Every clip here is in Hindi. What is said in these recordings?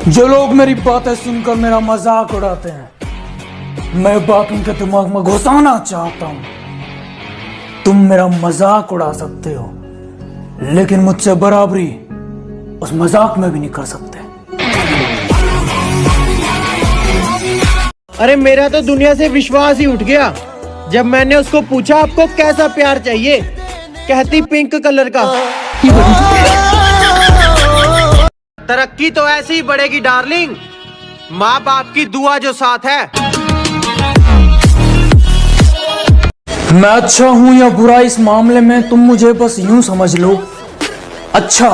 जो लोग मेरी बातें सुनकर मेरा मजाक उड़ाते हैं, मैं बात उनके दिमाग में घुसाना चाहता हूं। तुम मेरा मजाक उड़ा सकते हो, लेकिन मुझसे बराबरी उस मजाक में भी नहीं कर सकते। अरे मेरा तो दुनिया से विश्वास ही उठ गया जब मैंने उसको पूछा आपको कैसा प्यार चाहिए, कहती पिंक कलर का। तरक्की तो ऐसे ही बढ़ेगी डार्लिंग, माँ बाप की दुआ जो साथ है। मैं अच्छा हूं या बुरा इस मामले में तुम मुझे बस यूं समझ लो, अच्छा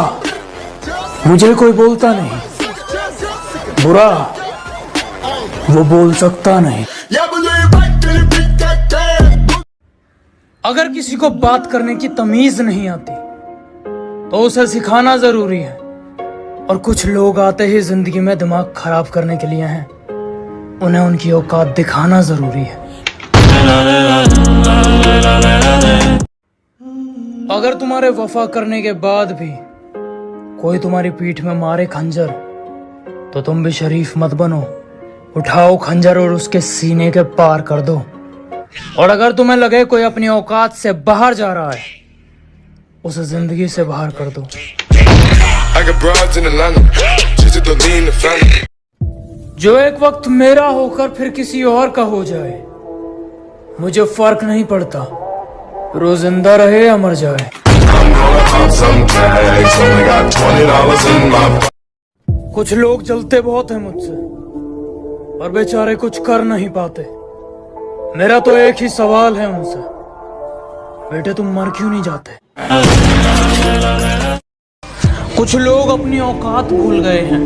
मुझे कोई बोलता नहीं, बुरा वो बोल सकता नहीं। अगर किसी को बात करने की तमीज नहीं आती तो उसे सिखाना जरूरी है, और कुछ लोग आते ही जिंदगी में दिमाग खराब करने के लिए हैं, उन्हें उनकी औकात दिखाना जरूरी है। अगर तुम्हारे वफा करने के बाद भी कोई तुम्हारी पीठ में मारे खंजर, तो तुम भी शरीफ मत बनो, उठाओ खंजर और उसके सीने के पार कर दो। और अगर तुम्हें लगे कोई अपनी औकात से बाहर जा रहा है, उसे जिंदगी से बाहर कर दो। जो एक वक्त मेरा होकर फिर किसी और का हो जाए, मुझे फर्क नहीं पड़ता, रोज जिंदा रहे या मर जाए। कुछ लोग जलते बहुत हैं मुझसे, और बेचारे कुछ कर नहीं पाते। मेरा तो एक ही सवाल है उनसे, बेटे तुम मर क्यों नहीं जाते? कुछ लोग अपनी औकात भूल गए हैं,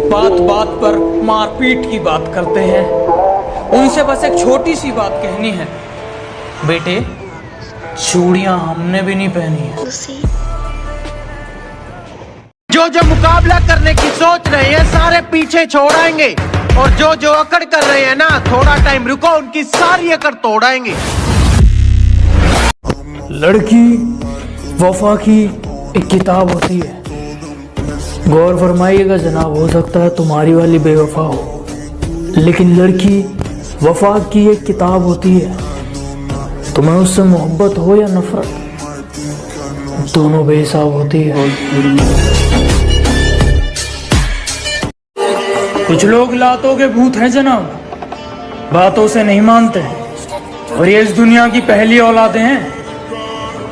बात बात पर मारपीट की बात करते हैं। उनसे बस एक छोटी सी बात कहनी है, बेटे चूड़ियां हमने भी नहीं पहनी है। जो मुकाबला करने की सोच रहे हैं सारे पीछे छोड़ आएंगे, और जो अकड़ कर रहे हैं ना, थोड़ा टाइम रुको, उनकी सारी अकड़ तोड़ आएंगे। लड़की वफा की एक किताब होती है, गौर फरमाइएगा जनाब, हो सकता है तुम्हारी वाली बेवफा हो, लेकिन लड़की वफा की एक किताब होती है। तुम्हें उससे मोहब्बत हो या नफरत, दोनों बेहिसाब होती है। कुछ लोग लातों के भूत हैं जनाब, बातों से नहीं मानते, और ये इस दुनिया की पहली औलादें हैं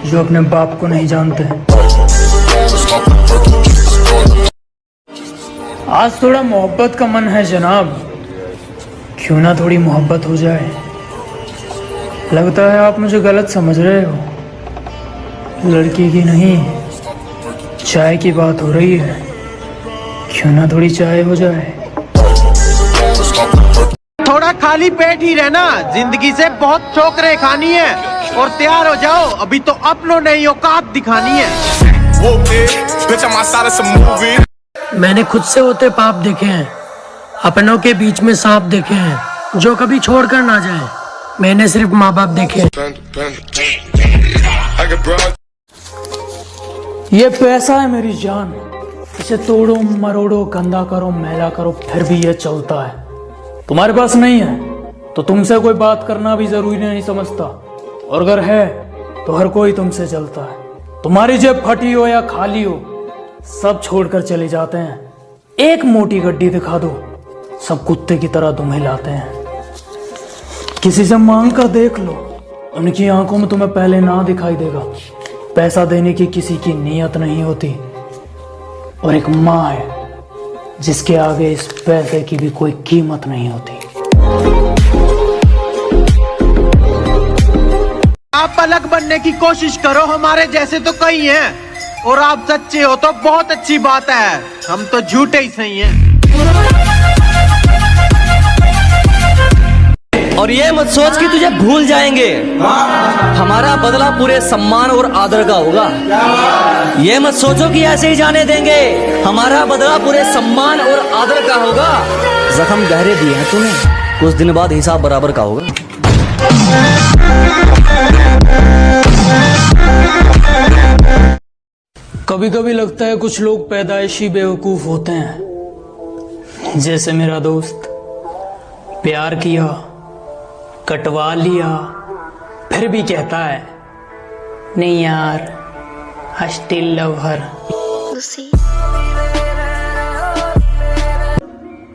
जो अपने बाप को नहीं जानते। आज थोड़ा मोहब्बत का मन है जनाब, क्यों ना थोड़ी मोहब्बत हो जाए। लगता है आप मुझे गलत समझ रहे हो, लड़की की नहीं चाय की बात हो रही है, क्यों ना थोड़ी चाय हो जाए। थोड़ा खाली पेट ही रहना, जिंदगी से बहुत ठोकरें खानी है, और तैयार हो जाओ, अभी तो अपनों ने औकात दिखानी है। मैंने खुद से होते पाप देखे हैं, अपनों के बीच में सांप देखे हैं जो कभी छोड़कर ना जाए। मैंने सिर्फ माँ बाप देखे हैं। ये पैसा है मेरी जान, इसे तोड़ो मरोड़ो गंदा करो मैला करो, फिर भी ये चलता है। तुम्हारे पास नहीं है तो तुमसे कोई बात करना भी जरूरी नहीं समझता, और अगर है तो हर कोई तुमसे चलता है। तुम्हारी जेब फटी हो या खाली हो, सब छोड़कर चले जाते हैं। एक मोटी गड्डी दिखा दो, सब कुत्ते की तरह तुम्हें लाते हैं। किसी से मांग कर देख लो, उनकी आंखों में तुम्हें पहले ना दिखाई देगा। पैसा देने की किसी की नीयत नहीं होती, और एक माँ है जिसके आगे इस पैसे की भी कोई कीमत नहीं होती। आप अलग बनने की कोशिश करो, हमारे जैसे तो कई हैं, और आप सच्चे हो तो बहुत अच्छी बात है, हम तो झूठे ही सही हैं। और ये मत सोच कि तुझे भूल जाएंगे, हमारा बदला पूरे सम्मान और आदर का होगा। ये मत सोचो कि ऐसे ही जाने देंगे, हमारा बदला पूरे सम्मान और आदर का होगा। जख्म गहरे दिए हैं तूने, कुछ दिन बाद हिसाब बराबर का होगा। कभी कभी लगता है कुछ लोग पैदाइशी बेवकूफ होते हैं, जैसे मेरा दोस्त प्यार किया, कटवा लिया, फिर भी कहता है नहीं यार, आई स्टिल लव हर।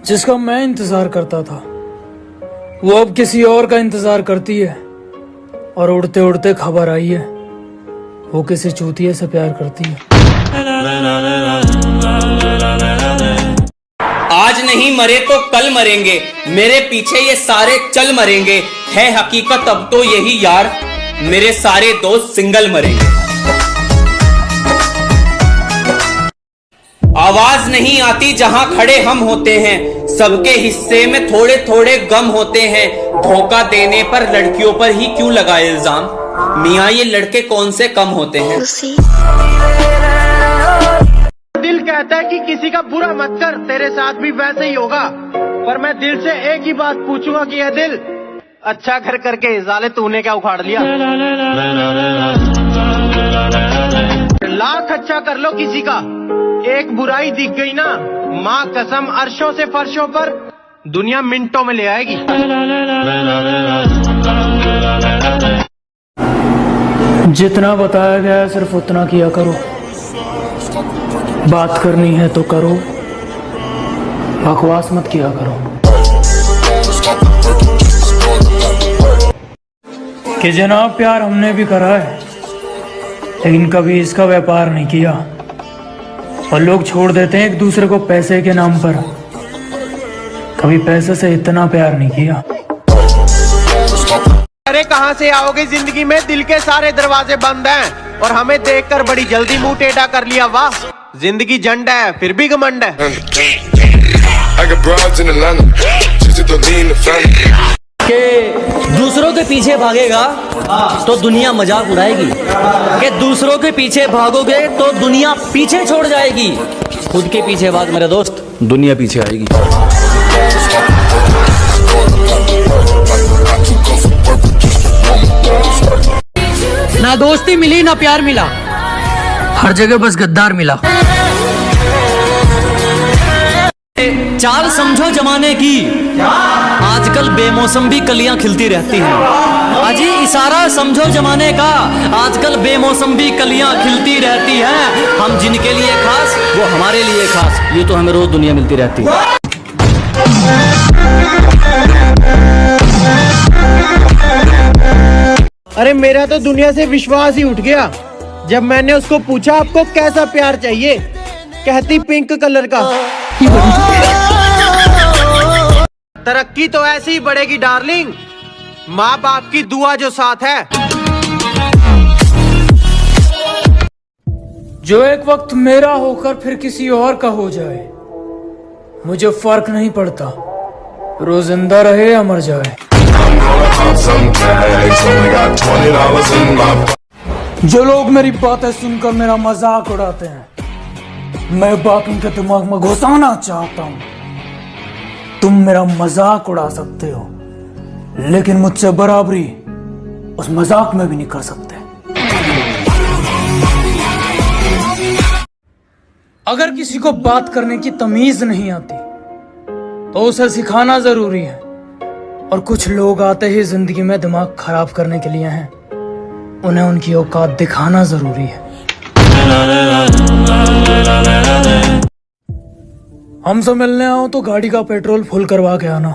जिसका मैं इंतजार करता था वो अब किसी और का इंतजार करती है, और उड़ते उड़ते खबर आई है वो किसी चूतिए से प्यार करती है। आज नहीं मरे तो कल मरेंगे, मेरे पीछे ये सारे चल मरेंगे, है हकीकत अब तो यही यार, मेरे सारे दोस्त सिंगल मरेंगे। आवाज नहीं आती जहां खड़े हम होते हैं, सबके हिस्से में थोड़े थोड़े गम होते हैं, धोखा देने पर लड़कियों पर ही क्यों लगाए इल्जाम, मियां ये लड़के कौन से कम होते हैं। दिल कहता है कि किसी का बुरा मत कर, तेरे साथ भी वैसे ही होगा, पर मैं दिल से एक ही बात पूछूंगा कि यह दिल अच्छा कर करके साले तूने क्या उखाड़ लिया। लाख अच्छा कर लो किसी का, एक बुराई दिख गई ना, माँ कसम अर्शों से फर्शों पर दुनिया मिनटों में ले आएगी। जितना बताया गया है सिर्फ उतना किया करो, बात करनी है तो करो, बकवास मत किया करो। कि जनाब प्यार हमने भी करा है, लेकिन कभी इसका व्यापार नहीं किया, और लोग छोड़ देते हैं एक दूसरे को पैसे के नाम पर, कभी पैसे से इतना प्यार नहीं किया। अरे कहाँ से आओगे जिंदगी में, दिल के सारे दरवाजे बंद हैं, और हमें देखकर बड़ी जल्दी मुंह टेढ़ा कर लिया। वाह जिंदगी झंड है फिर भी घमंड है। कि दूसरों के पीछे भागेगा तो दुनिया मजाक उड़ाएगी, कि दूसरों के पीछे भागोगे तो दुनिया पीछे छोड़ जाएगी, खुद के पीछे भाग मेरे दोस्त, दुनिया पीछे आएगी। ना दोस्ती मिली ना प्यार मिला, हर जगह बस गद्दार मिला। चाल समझो जमाने की, आजकल बेमौसम भी कलियां खिलती रहती हैं। अजी इशारा समझो जमाने का, आजकल बेमौसम भी कलियां खिलती रहती हैं। हम जिनके लिए खास वो हमारे लिए खास, ये तो हमें रोज दुनिया मिलती रहती है। अरे मेरा तो दुनिया से विश्वास ही उठ गया जब मैंने उसको पूछा आपको कैसा प्यार चाहिए, कहती पिंक कलर का। तरक्की तो ऐसे ही बढ़ेगी डार्लिंग, माँ बाप की दुआ जो साथ है। जो एक वक्त मेरा होकर फिर किसी और का हो जाए, मुझे फर्क नहीं पड़ता, रोज जिंदा रहे या मर जाए। जो लोग मेरी बातें सुनकर मेरा मजाक उड़ाते हैं, मैं बाकी के दिमाग में घुसाना चाहता हूं। तुम मेरा मजाक उड़ा सकते हो, लेकिन मुझसे बराबरी उस मजाक में भी नहीं कर सकते। अगर किसी को बात करने की तमीज नहीं आती तो उसे सिखाना जरूरी है, और कुछ लोग आते ही जिंदगी में दिमाग खराब करने के लिए हैं, उन्हें उनकी औकात दिखाना जरूरी है। हमसे मिलने आओ तो गाड़ी का पेट्रोल फुल करवा के आना,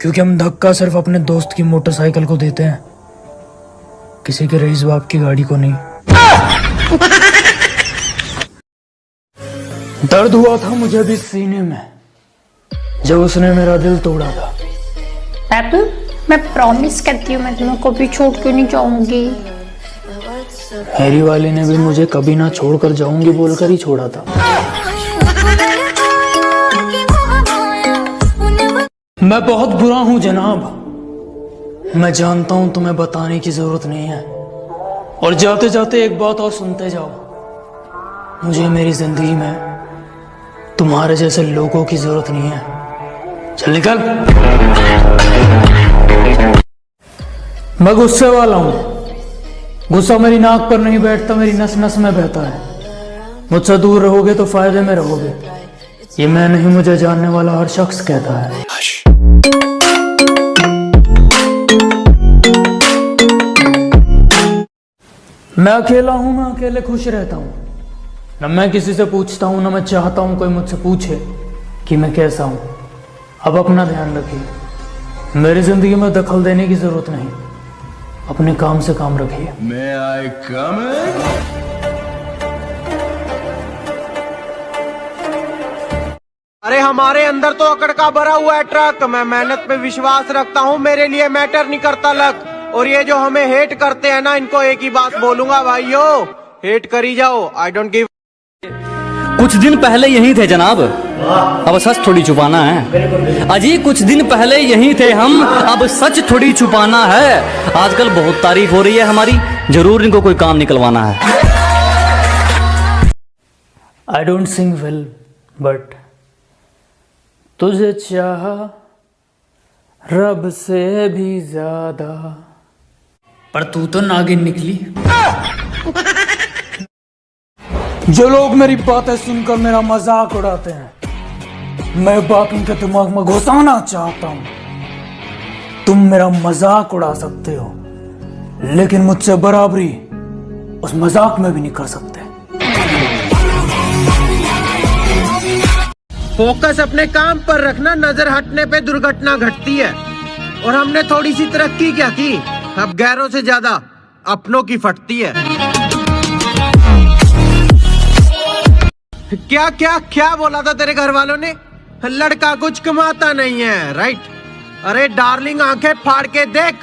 क्योंकि हम धक्का सिर्फ अपने दोस्त की मोटरसाइकिल को देते हैं, किसी के रईस बाप की गाड़ी को नहीं। दर्द हुआ था मुझे भी सीने में जब उसने मेरा दिल तोड़ा था। पापा मैं प्रॉमिस करती हूँ मैं तुम्हें कभी छोड़ के नहीं जाऊंगी। हैरी वाली ने भी मुझे कभी ना छोड़कर जाऊंगी बोलकर ही छोड़ा था। मैं बहुत बुरा हूं जनाब, मैं जानता हूं तुम्हें बताने की जरूरत नहीं है, और जाते जाते एक बात और सुनते जाओ, मुझे मेरी जिंदगी में तुम्हारे जैसे लोगों की जरूरत नहीं है। चल निकल। मैं गुस्से वाला हूं, गुस्सा मेरी नाक पर नहीं बैठता, मेरी नस नस में बहता है। मुझसे दूर रहोगे तो फायदे में रहोगे, ये मैं नहीं, मुझे जानने वाला हर शख्स कहता है। मैं अकेला हूं, मैं अकेले खुश रहता हूं। न मैं किसी से पूछता हूं, न मैं चाहता हूं कोई मुझसे पूछे कि मैं कैसा हूं। अब अपना ध्यान रखिए, मेरी जिंदगी में दखल देने की जरूरत नहीं, अपने काम से काम रखिए। May I come in? अरे हमारे अंदर तो अकड़ का भरा हुआ है ट्रक। मैं मेहनत पे विश्वास रखता हूँ, मेरे लिए मैटर नहीं करता लक। और ये जो हमें हेट करते हैं ना, इनको एक ही बात बोलूंगा, भाइयों हेट करी जाओ, आई डोंट गिव। कुछ दिन पहले यही थे जनाब, अब सच थोड़ी छुपाना है। अजी कुछ दिन पहले यही थे हम, अब सच थोड़ी छुपाना है। आजकल बहुत तारीफ हो रही है हमारी, जरूर इनको कोई काम निकलवाना है। I don't sing well but तुझे चाहा रब से भी ज्यादा, पर तू तो नागिन निकली। जो लोग मेरी बातें सुनकर मेरा मजाक उड़ाते हैं, मैं बात उनके दिमाग में घुसाना चाहता हूं। तुम मेरा मजाक उड़ा सकते हो, लेकिन मुझसे बराबरी उस मजाक में भी नहीं कर सकते। फोकस अपने काम पर रखना, नजर हटने पे दुर्घटना घटती है। और हमने थोड़ी सी तरक्की क्या की, अब गैरों से ज्यादा अपनों की फटती है। क्या क्या क्या बोला था तेरे घर वालों ने? लड़का कुछ कमाता नहीं है, राइट? अरे डार्लिंग आंखें फाड़ के देख,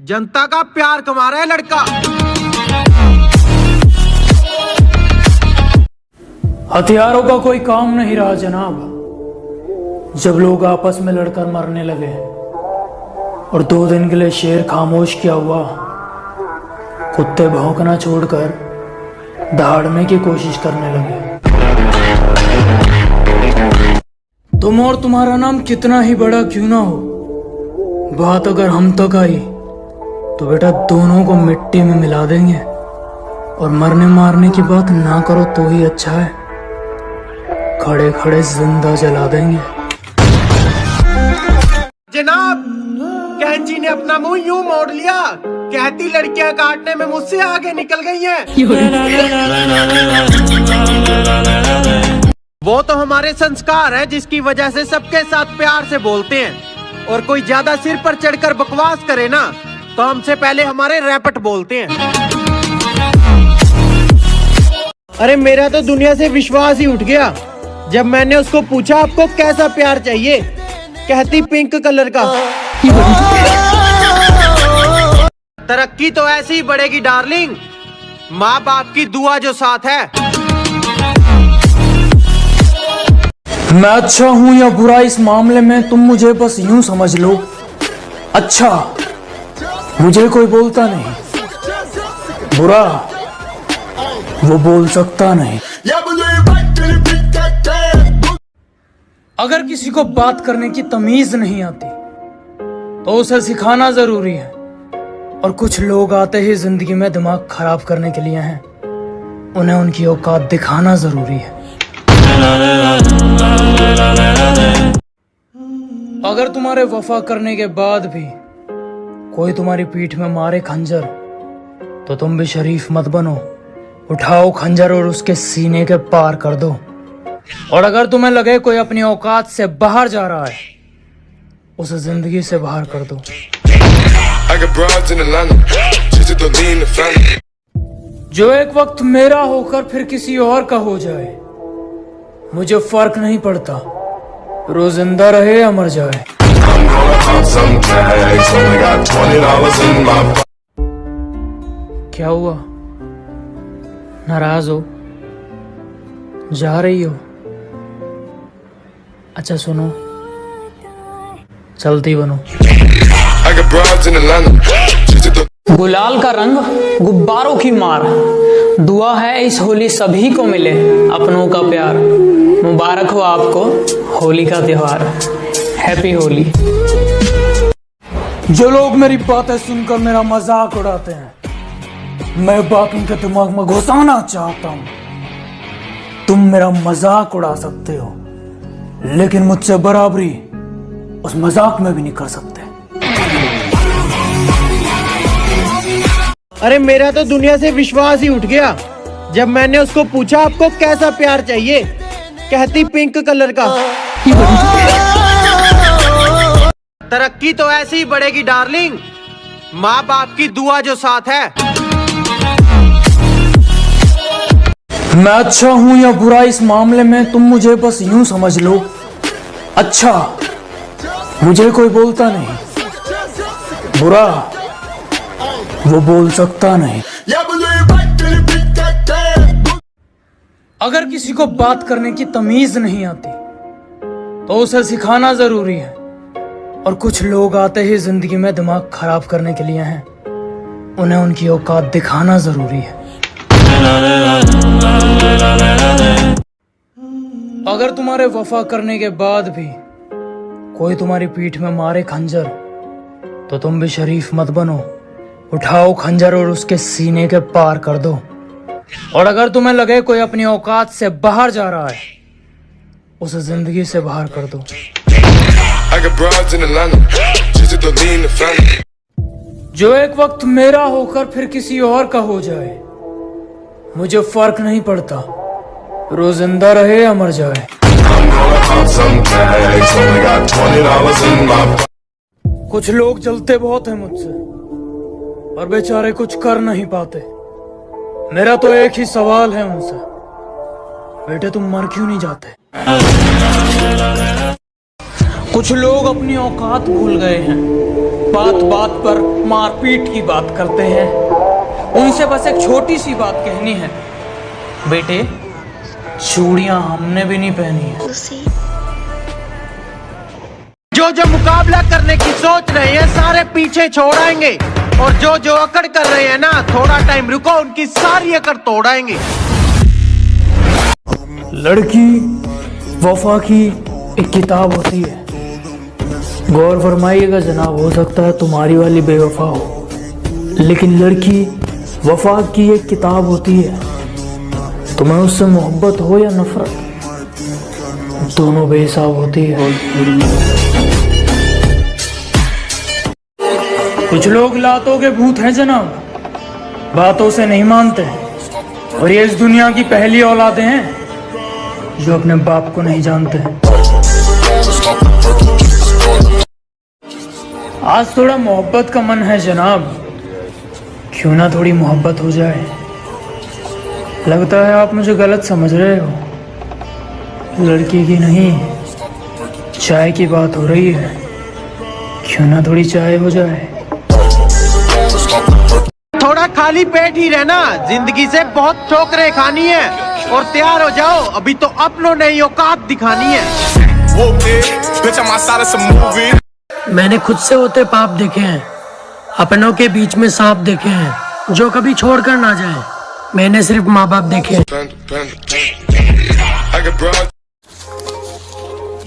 जनता का प्यार कमा रहा है लड़का। हथियारों का कोई काम नहीं रहा जनाब। जब लोग आपस में लड़कर मरने लगे और 2 दिन के लिए शेर खामोश किया हुआ, कुत्ते भौंकना छोड़कर दहाड़ने की कोशिश करने लगे। तुम और तुम्हारा नाम कितना ही बड़ा क्यों ना हो, बात अगर हम तक आई तो बेटा दोनों को मिट्टी में मिला देंगे। और मरने मारने की बात ना करो तो ही अच्छा है, खड़े खड़े जिंदा जला देंगे। जनाब, कैंची ने अपना मुंह यूं मोड़ लिया, कहती लड़कियां काटने में मुझसे आगे निकल गई हैं। वो तो हमारे संस्कार है, जिसकी वजह से सबके साथ प्यार से बोलते हैं। और कोई ज्यादा सिर पर चढ़कर बकवास करे ना, तो हमसे पहले हमारे रैपट बोलते हैं। अरे मेरा तो दुनिया से विश्वास ही उठ गया जब मैंने उसको पूछा आपको कैसा प्यार चाहिए, कहती पिंक कलर का। तरक्की तो ऐसे ही बढ़ेगी डार्लिंग, माँ बाप की दुआ जो साथ है। मैं अच्छा हूं या बुरा इस मामले में तुम मुझे बस यूं समझ लो, अच्छा मुझे कोई बोलता नहीं, बुरा वो बोल सकता नहीं। अगर किसी को बात करने की तमीज नहीं आती तो उसे सिखाना जरूरी है। और कुछ लोग आते ही जिंदगी में दिमाग खराब करने के लिए हैं, उन्हें उनकी औकात दिखाना जरूरी है। अगर तुम्हारे वफा करने के बाद भी कोई तुम्हारी पीठ में मारे खंजर, तो तुम भी शरीफ मत बनो, उठाओ खंजर और उसके सीने के पार कर दो। और अगर तुम्हें लगे कोई अपनी औकात से बाहर जा रहा है, उसे जिंदगी से बाहर कर दो। जो एक वक्त मेरा होकर फिर किसी और का हो जाए, मुझे फर्क नहीं पड़ता, रोज जिंदा रहे या मर जाए। क्या हुआ, नाराज हो, जा रही हो? अच्छा सुनो, चलती बनो। गुलाल का रंग, गुब्बारों की मार, दुआ है इस होली सभी को मिले अपनों का प्यार। मुबारक हो आपको होली का त्योहार, हैप्पी होली। जो लोग मेरी बातें सुनकर मेरा मजाक उड़ाते हैं, मैं बात उनके दिमाग में घुसाना चाहता हूं। तुम मेरा मजाक उड़ा सकते हो, लेकिन मुझसे बराबरी उस मजाक में भी नहीं कर सकते। अरे मेरा तो दुनिया से विश्वास ही उठ गया जब मैंने उसको पूछा आपको कैसा प्यार चाहिए, कहती पिंक कलर का। तरक्की तो ऐसे ही बढ़ेगी डार्लिंग, माँ बाप की दुआ जो साथ है। मैं अच्छा हूं या बुरा इस मामले में तुम मुझे बस यूं समझ लो, अच्छा मुझे कोई बोलता नहीं, बुरा वो बोल सकता नहीं। अगर किसी को बात करने की तमीज नहीं आती तो उसे सिखाना जरूरी है, और कुछ लोग आते ही जिंदगी में दिमाग खराब करने के लिए हैं, उन्हें उनकी औकात दिखाना जरूरी है। अगर तुम्हारे वफा करने के बाद भी कोई तुम्हारी पीठ में मारे खंजर तो तुम भी शरीफ मत बनो, उठाओ खंजर और उसके सीने के पार कर दो। और अगर तुम्हें लगे कोई अपनी औकात से बाहर जा रहा है, उसे जिंदगी से बाहर कर दो। जो एक वक्त मेरा होकर फिर किसी और का हो जाए, मुझे फर्क नहीं पड़ता वो जिंदा रहे या मर जाए। कुछ लोग जलते बहुत हैं मुझसे, पर बेचारे कुछ कर नहीं पाते। मेरा तो एक ही सवाल है उनसे, बेटे तुम मर क्यों नहीं जाते? कुछ लोग अपनी औकात भूल गए हैं, बात बात पर मारपीट की बात करते हैं। उनसे बस एक छोटी सी बात कहनी है, बेटे चूड़ियां हमने भी नहीं पहनी है। जो मुकाबला करने की सोच रहे हैं सारे पीछे छोड़ आएंगे, और जो अकड़ कर रहे हैं ना, थोड़ा टाइम रुको, उनकी सारी अकड़ तोड़ाएंगे। लड़की वफा की एक किताब होती है, गौर फरमाइएगा जनाब, हो सकता है तुम्हारी वाली बेवफा हो, लेकिन लड़की वफा की एक किताब होती है। तुम्हें उससे मोहब्बत हो या नफरत, दोनों बेहिसाब होती है। कुछ लोग लातों के भूत हैं जनाब, बातों से नहीं मानते, और ये इस दुनिया की पहली औलादें हैं जो अपने बाप को नहीं जानते। आज थोड़ा मोहब्बत का मन है जनाब, क्यों ना थोड़ी मोहब्बत हो जाए। लगता है आप मुझे गलत समझ रहे हो, लड़की की नहीं चाय की बात हो रही है, क्यों ना थोड़ी चाय हो जाए। थोड़ा खाली पेट ही रहना, जिंदगी से बहुत ठोकरें खानी है, और तैयार हो जाओ, अभी तो अपनों ने ही औकात दिखानी है। मैंने खुद से होते पाप देखे हैं, अपनों के बीच में सांप देखे हैं, जो कभी छोड़कर ना जाए। मैंने सिर्फ माँ बाप देखे हैं।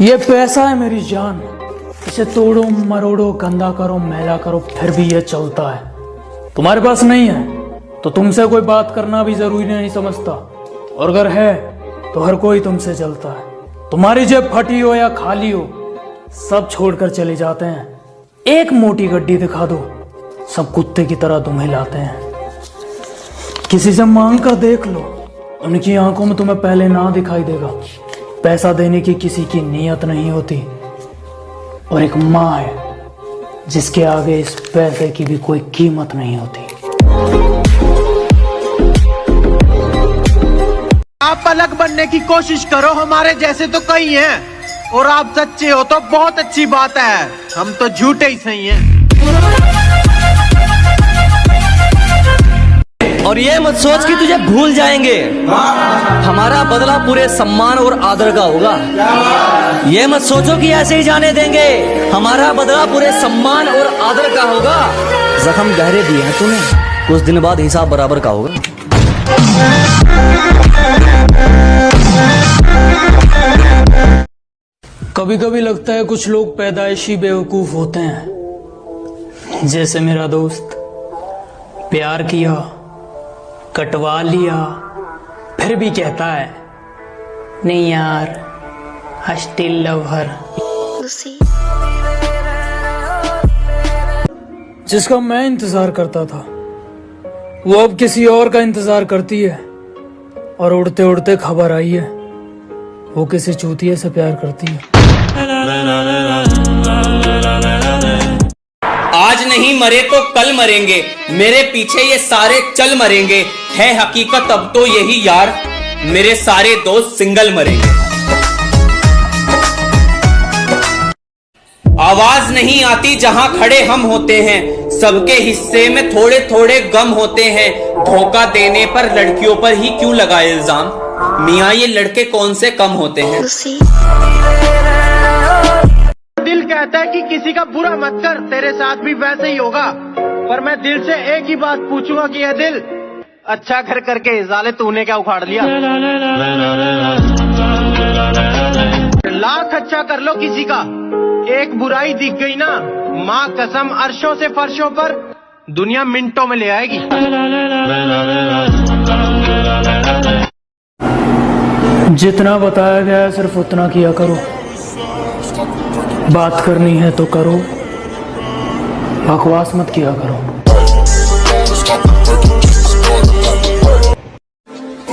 ये पैसा है मेरी जान, इसे तोड़ो मरोड़ो गंदा करो मैला करो, फिर भी ये चलता है। तुम्हारे पास नहीं है तो तुमसे कोई बात करना भी जरूरी नहीं समझता, और अगर है तो हर कोई तुमसे चलता है। तुम्हारी जेब फटी हो या खाली हो, सब छोड़कर चले जाते हैं। एक मोटी गड्डी दिखा दो, सब कुत्ते की तरह तुम्हें लाते हैं। किसी से मांग कर देख लो, उनकी आंखों में तुम्हें पहले ना दिखाई देगा। पैसा देने की किसी की नीयत नहीं होती, और एक माँ है जिसके आगे इस पैसे की भी कोई कीमत नहीं होती। आप अलग बनने की कोशिश करो, हमारे जैसे तो कई हैं, और आप सच्चे हो तो बहुत अच्छी बात है, हम तो झूठे ही सही हैं। और ये मत सोच कि तुझे भूल जाएंगे, हमारा बदला पूरे सम्मान और आदर का होगा। ये मत सोचो कि ऐसे ही जाने देंगे, हमारा बदला पूरे सम्मान और आदर का होगा। जख्म गहरे दिए हैं तूने, कुछ दिन बाद हिसाब बराबर का होगा। कभी कभी लगता है कुछ लोग पैदाइशी बेवकूफ होते हैं, जैसे मेरा दोस्त। प्यार किया, कटवा लिया, फिर भी कहता है नहीं यार आई स्टिल लव हर। जिसका मैं इंतजार करता था वो अब किसी और का इंतजार करती है, और उड़ते उड़ते खबर आई है वो किसी चूतिए से प्यार करती है। आज नहीं मरे तो कल मरेंगे, मेरे पीछे ये सारे चल मरेंगे। है हकीकत अब तो यही यार, मेरे सारे दोस्त सिंगल मरेंगे। आवाज नहीं आती जहां खड़े हम होते हैं, सबके हिस्से में थोड़े थोड़े गम होते हैं। धोखा देने पर लड़कियों पर ही क्यों लगाए इल्जाम, मियां ये लड़के कौन से कम होते हैं। दिल कहता है कि किसी का बुरा मत कर, तेरे साथ भी वैसे ही होगा। पर मैं दिल से एक ही बात पूछूंगा कि ये दिल अच्छा कर करके साले तूने क्या उखाड़ लिया। लाख अच्छा कर लो किसी का, एक बुराई दिख गई ना, माँ कसम अर्शों से फर्शों पर दुनिया मिनटों में ले आएगी। जितना बताया गया है सिर्फ उतना किया करो। बात करनी है तो करो, बकवास मत किया करो।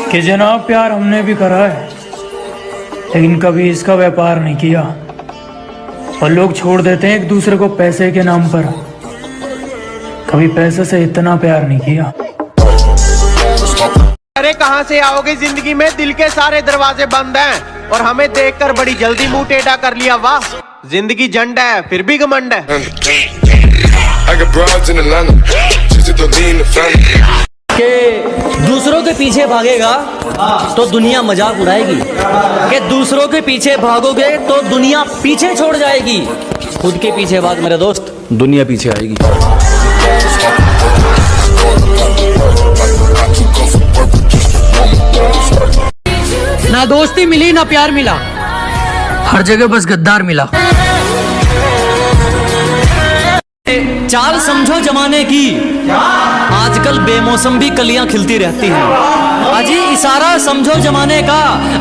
कि जनाब प्यार हमने भी करा है, लेकिन कभी इसका व्यापार नहीं किया। और लोग छोड़ देते हैं एक दूसरे को पैसे के नाम पर, कभी पैसे से इतना प्यार नहीं किया। अरे कहाँ से आओगे जिंदगी में, दिल के सारे दरवाजे बंद हैं और हमें देखकर बड़ी जल्दी मुंह टेढ़ा कर लिया। वाह जिंदगी झंड है फिर भी घमंड है। कि दूसरों के पीछे भागेगा तो दुनिया मजाक उड़ाएगी, कि दूसरों के पीछे भागोगे तो दुनिया पीछे छोड़ जाएगी। खुद के पीछे भाग मेरे दोस्त, दुनिया पीछे आएगी। ना दोस्ती मिली ना प्यार मिला, हर जगह बस गद्दार मिला। चाल समझो जमाने की, आजकल बेमौसम भी कलियां खिलती रहती हैं। अजी इशारा समझो जमाने का,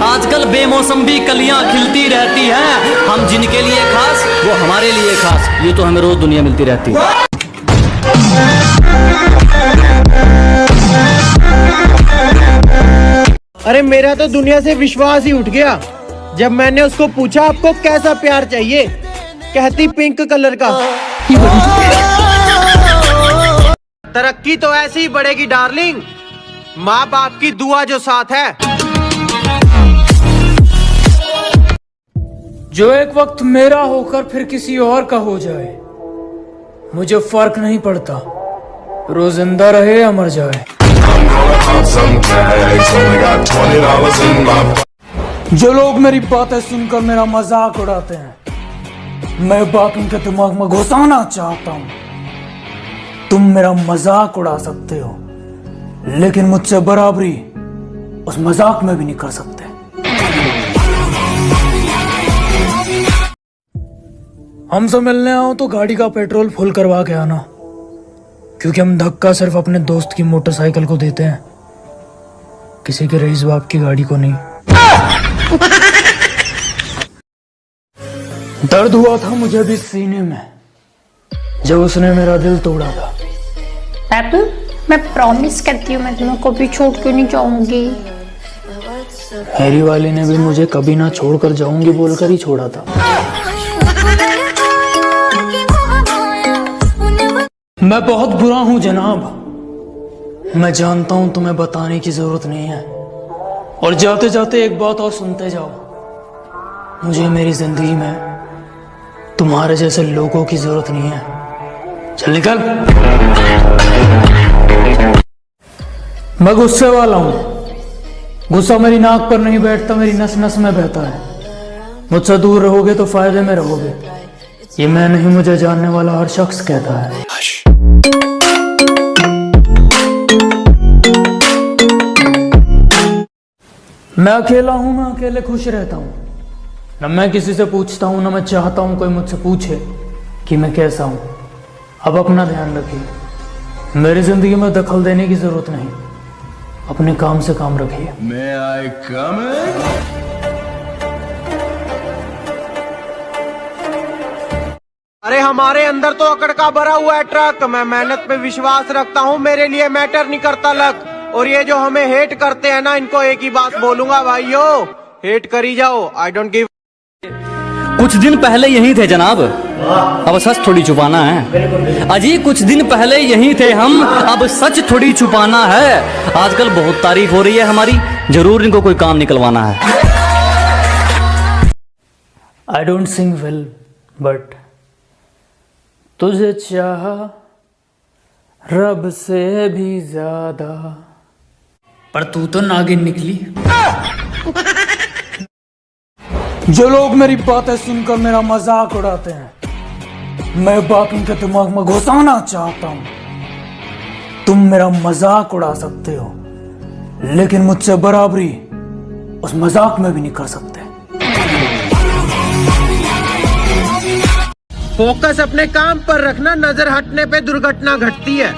आजकल बेमौसम भी कलियां खिलती रहती हैं। हम जिनके लिए खास वो हमारे लिए खास, ये तो हमें रोज दुनिया मिलती रहती है। अरे मेरा तो दुनिया से विश्वास ही उठ गया जब मैंने उसको पूछा आपको कैसा प्यार चाहिए, कहती पिंक कलर का। तरक्की तो ऐसी ही बढ़ेगी डार्लिंग, माँ बाप की दुआ जो साथ है। जो एक वक्त मेरा होकर फिर किसी और का हो जाए, मुझे फर्क नहीं पड़ता, रोज जिंदा रहे या मर जाए। जो लोग मेरी बातें सुनकर मेरा मजाक उड़ाते हैं, मैं बात उनके दिमाग में घुसाना चाहता हूं। तुम मेरा मजाक उड़ा सकते हो, लेकिन मुझसे बराबरी उस मजाक में भी नहीं कर सकते। हमसे मिलने आओ तो गाड़ी का पेट्रोल फुल करवा के आना, क्योंकि हम धक्का सिर्फ अपने दोस्त की मोटरसाइकिल को देते हैं, किसी के रईस बाप की गाड़ी को नहीं। दर्द हुआ था मुझे भी सीने में जब उसने मेरा दिल तोड़ा था। पापा मैं प्रॉमिस करती हूँ मैं तुम्हें कभी छोड़ के नहीं जाऊंगी। हैरी वाली ने भी मुझे कभी ना छोड़कर जाऊंगी बोलकर ही छोड़ा था। मैं बहुत बुरा हूं जनाब, मैं जानता हूं तुम्हें बताने की जरूरत नहीं है। और जाते जाते एक बात और सुनते जाओ, मुझे मेरी जिंदगी में तुम्हारे जैसे लोगों की जरूरत नहीं है। चल निकल। मैं गुस्से वाला हूं, गुस्सा मेरी नाक पर नहीं बैठता, मेरी नस नस में बहता है। मुझसे दूर रहोगे तो फायदे में रहोगे, ये मैं नहीं मुझे जानने वाला हर शख्स कहता है। मैं अकेला हूं, मैं अकेले खुश रहता हूं। न मैं किसी से पूछता हूं, न मैं चाहता हूं कोई मुझसे पूछे कि मैं कैसा हूं। अब अपना ध्यान रखिए, मेरी जिंदगी में दखल देने की जरूरत नहीं, अपने काम से काम रखिए। May I come in? अरे हमारे अंदर तो अकड़ का भरा हुआ है ट्रक। मैं मेहनत पे विश्वास रखता हूँ, मेरे लिए मैटर नहीं करता लक। और ये जो हमें हेट करते हैं ना, इनको एक ही बात बोलूंगा, भाइयों हेट करी जाओ, आई डोंट गिव। कुछ दिन पहले यही थे जनाब, अब सच थोड़ी छुपाना है। अजी कुछ दिन पहले यही थे हम, अब सच थोड़ी छुपाना है। आजकल बहुत तारीफ हो रही है हमारी, जरूर इनको कोई काम निकलवाना है। I don't sing well but तुझे चाहा रब से भी ज्यादा, पर तू तो नागिन निकली। जो लोग मेरी बातें सुनकर मेरा मजाक उड़ाते हैं, मैं बाकी के दिमाग में घुसाना चाहता हूं। तुम मेरा मजाक उड़ा सकते हो, लेकिन मुझसे बराबरी उस मजाक में भी नहीं कर सकते। फोकस अपने काम पर रखना, नजर हटने पे दुर्घटना घटती है।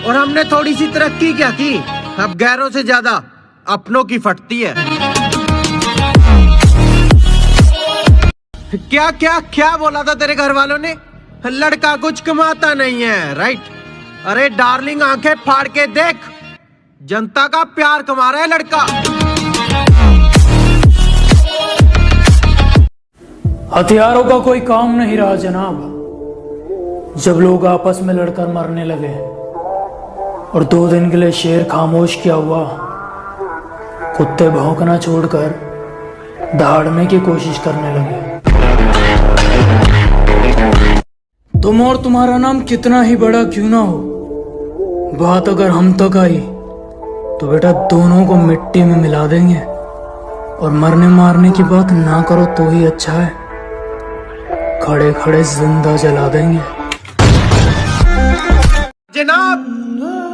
और हमने थोड़ी सी तरक्की क्या की, अब गैरों से ज्यादा अपनों की फटती है। क्या क्या क्या बोला था तेरे घर वालों ने? लड़का कुछ कमाता नहीं है, राइट? अरे डार्लिंग आंखें फाड़ के देख, जनता का प्यार कमा रहा है लड़का। हथियारों का कोई काम नहीं रहा जनाब। जब लोग आपस में लड़कर मरने लगे और 2 दिन के लिए शेर खामोश क्या हुआ, कुत्ते भौंकना छोड़कर दहाड़ने की कोशिश करने लगे। तुम और तुम्हारा नाम कितना ही बड़ा क्यों ना हो, बात अगर हम तक आई तो बेटा दोनों को मिट्टी में मिला देंगे। और मरने मारने की बात ना करो तो ही अच्छा है, खड़े खड़े जिंदा जला देंगे। जनाब,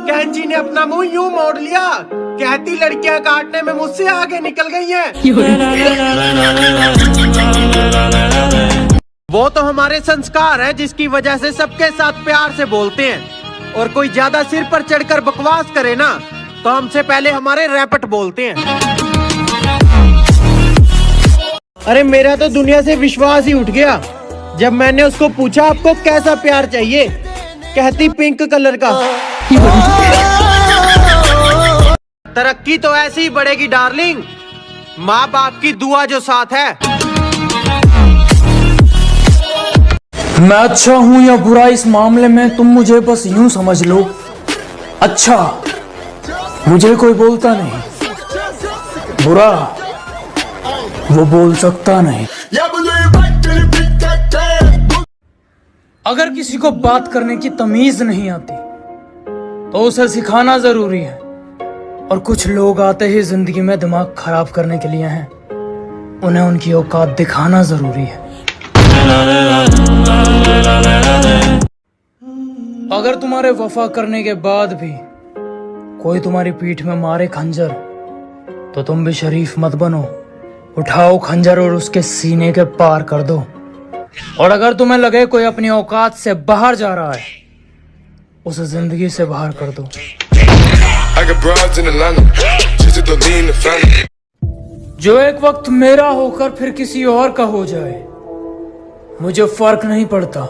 कैंची ने अपना मुंह यूं मोड़ लिया, कहती लड़कियां काटने में मुझसे आगे निकल गई हैं। वो तो हमारे संस्कार है, जिसकी वजह से सबके साथ प्यार से बोलते हैं। और कोई ज्यादा सिर पर चढ़कर बकवास करे ना, तो हमसे पहले हमारे रैपट बोलते हैं। अरे मेरा तो दुनिया से विश्वास ही उठ गया जब मैंने उसको पूछा आपको कैसा प्यार चाहिए, कहती पिंक कलर का। तरक्की तो ऐसे ही बढ़ेगी डार्लिंग, माँ बाप की दुआ जो साथ है। मैं अच्छा हूं या बुरा इस मामले में तुम मुझे बस यूं समझ लो, अच्छा मुझे कोई बोलता नहीं, बुरा वो बोल सकता नहीं। अगर किसी को बात करने की तमीज नहीं आती तो उसे सिखाना जरूरी है। और कुछ लोग आते ही जिंदगी में दिमाग खराब करने के लिए हैं, उन्हें उनकी औकात दिखाना जरूरी है। अगर तुम्हारे वफा करने के बाद भी कोई तुम्हारी पीठ में मारे खंजर, तो तुम भी शरीफ मत बनो, उठाओ खंजर और उसके सीने के पार कर दो। और अगर तुम्हें लगे कोई अपनी औकात से बाहर जा रहा है, उसे जिंदगी से बाहर कर दो। जो एक वक्त मेरा होकर फिर किसी और का हो जाए, मुझे फर्क नहीं पड़ता,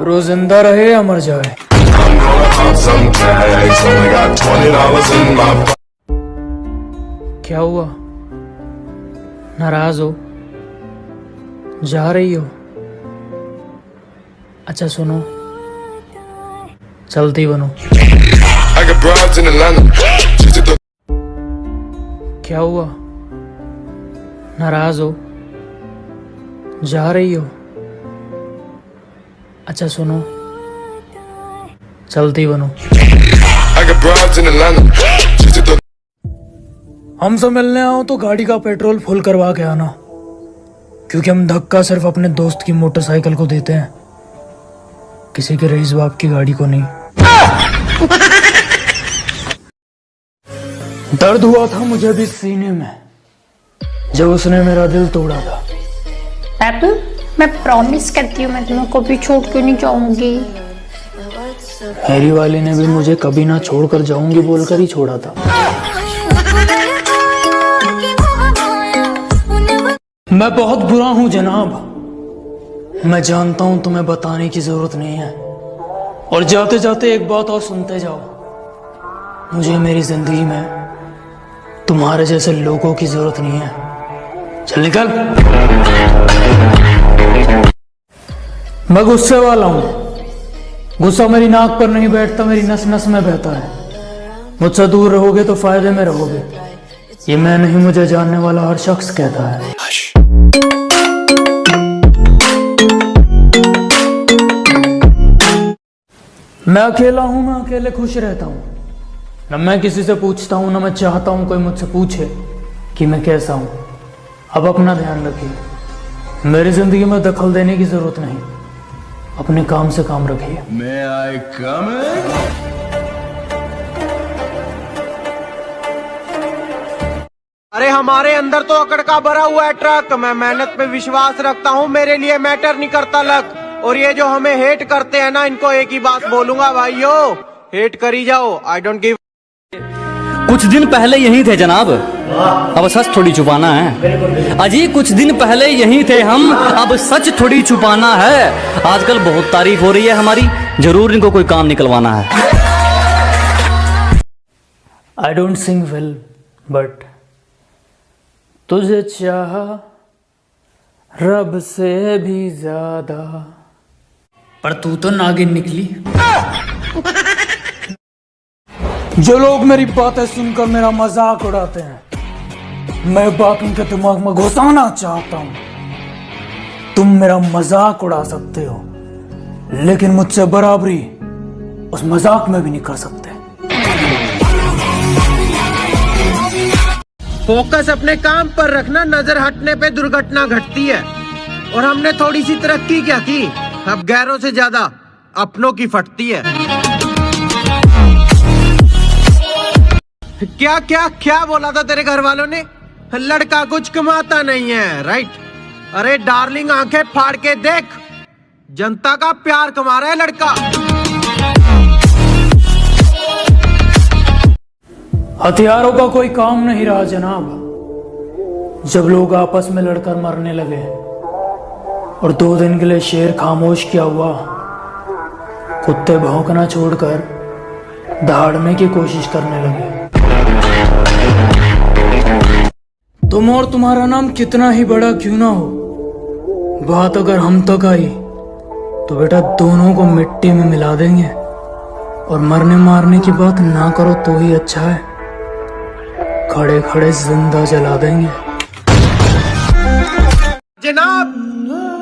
रोज जिंदा रहे या मर जाए। क्या हुआ, नाराज हो, जा रही हो? अच्छा सुनो, चलती बनो। क्या हुआ, नाराज हो, जा रही हो? अच्छा सुनो, चलती बनो। हमसे मिलने आओ तो गाड़ी का पेट्रोल फुल करवा के आना, क्योंकि हम धक्का सिर्फ अपने दोस्त की मोटरसाइकिल को देते हैं, किसी के रईस बाप की गाड़ी को नहीं। दर्द हुआ था मुझे भी सीने में जब उसने मेरा दिल तोड़ा था। पापा, मैं प्रॉमिस करती हूँ मैं तुम्हें कभी छोड़ के नहीं जाऊंगी। हैरी वाली ने भी मुझे कभी ना छोड़कर जाऊंगी बोलकर ही छोड़ा था। मैं बहुत बुरा हूं जनाब, मैं जानता हूं तुम्हें बताने की जरूरत नहीं है, और जाते जाते एक बात और सुनते जाओ। मुझे मेरी जिंदगी में तुम्हारे जैसे लोगों की जरूरत नहीं है। चल निकल। मैं गुस्से वाला हूं। गुस्सा मेरी नाक पर नहीं बैठता, मेरी नस नस में बहता है। मुझसे दूर रहोगे तो फायदे में रहोगे, ये मैं नहीं, मुझे जानने वाला हर शख्स कहता है। मैं अकेला हूं, मैं अकेले खुश रहता हूं। न मैं किसी से पूछता हूं, न मैं चाहता हूं कोई मुझसे पूछे कि मैं कैसा हूं। अब अपना ध्यान रखिए, मेरी जिंदगी में दखल देने की जरूरत नहीं। अपने काम से काम रखिए। May I come in? अरे हमारे अंदर तो अकड़ का भरा हुआ है ट्रक। मैं मेहनत पे विश्वास रखता हूँ, मेरे लिए मैटर नहीं करता लक। और ये जो हमें हेट करते हैं ना, इनको एक ही बात बोलूंगा, भाइयों हेट करी जाओ, आई डोंट गिव। कुछ दिन पहले यही थे जनाब, अब सच थोड़ी छुपाना है। अजी कुछ दिन पहले यही थे हम, अब सच थोड़ी छुपाना है। आजकल बहुत तारीफ हो रही है हमारी, जरूर इनको कोई काम निकलवाना है। I don't sing well but तुझे चाहा रब से भी ज्यादा, पर तू तो नागिन निकली। जो लोग मेरी बातें सुनकर मेरा मजाक उड़ाते हैं, मैं बात उनके दिमाग में घुसाना चाहता हूं। तुम मेरा मजाक उड़ा सकते हो, लेकिन मुझसे बराबरी उस मजाक में भी नहीं कर सकते। फोकस अपने काम पर रखना, नजर हटने पे दुर्घटना घटती है। और हमने थोड़ी सी तरक्की क्या की, अब गैरों से ज्यादा अपनों की फटती है। क्या क्या क्या बोला था तेरे घर वालों ने? लड़का कुछ कमाता नहीं है, राइट? अरे डार्लिंग आंखें फाड़ के देख, जनता का प्यार कमा रहा है लड़का। हथियारों का कोई काम नहीं रहा जनाब। जब लोग आपस में लड़कर मरने लगे और 2 दिन के लिए शेर खामोश किया हुआ, कुत्ते भौंकना छोड़कर दहाड़ने की कोशिश करने लगे। तुम और तुम्हारा नाम कितना ही बड़ा क्यों ना हो, बात अगर हम तक आई तो बेटा दोनों को मिट्टी में मिला देंगे। और मरने मारने की बात ना करो तो ही अच्छा है, खड़े खड़े जिंदा जला देंगे। जनाब,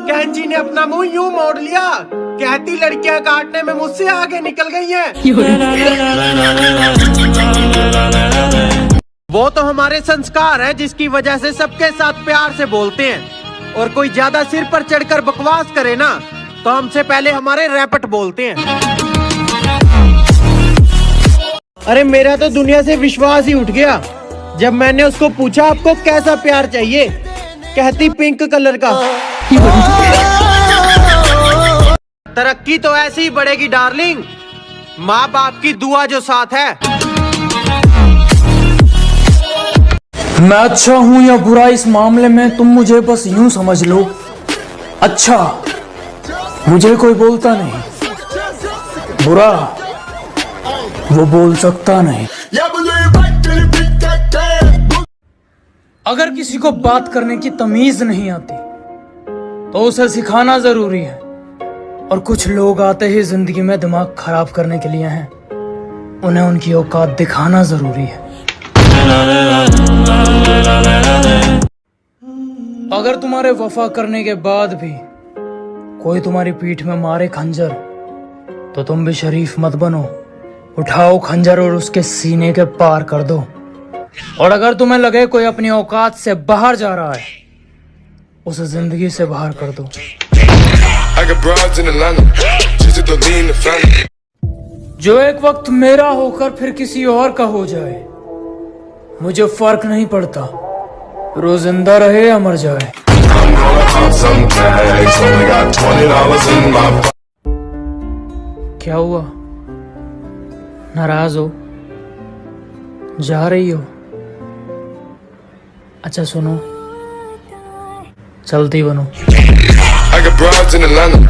कैंची ने अपना मुंह यूं मोड़ लिया, कहती लड़कियां काटने में मुझसे आगे निकल गई हैं। वो तो हमारे संस्कार है, जिसकी वजह से सबके साथ प्यार से बोलते हैं। और कोई ज्यादा सिर पर चढ़कर बकवास करे ना, तो हमसे पहले हमारे रैपट बोलते हैं। अरे मेरा तो दुनिया से विश्वास ही उठ गया जब मैंने उसको पूछा आपको कैसा प्यार चाहिए, कहती पिंक कलर का। तरक्की तो ऐसे ही बढ़ेगी डार्लिंग, माँ बाप की दुआ जो साथ है। मैं अच्छा हूं या बुरा इस मामले में तुम मुझे बस यूं समझ लो, अच्छा मुझे कोई बोलता नहीं, बुरा वो बोल सकता नहीं। अगर किसी को बात करने की तमीज नहीं आती तो उसे सिखाना जरूरी है। और कुछ लोग आते ही जिंदगी में दिमाग खराब करने के लिए हैं, उन्हें उनकी औकात दिखाना जरूरी है। अगर तुम्हारे वफा करने के बाद भी कोई तुम्हारी पीठ में मारे खंजर, तो तुम भी शरीफ मत बनो, उठाओ खंजर और उसके सीने के पार कर दो। और अगर तुम्हें लगे कोई अपनी औकात से बाहर जा रहा है, उसे जिंदगी से बाहर कर दो। जो एक वक्त मेरा होकर फिर किसी और का हो जाए, मुझे फर्क नहीं पड़ता, रोज जिंदा रहे या मर जाए। क्या हुआ, नाराज हो, जा रही हो? अच्छा सुनो, चलती बनो। broads in Atlanta.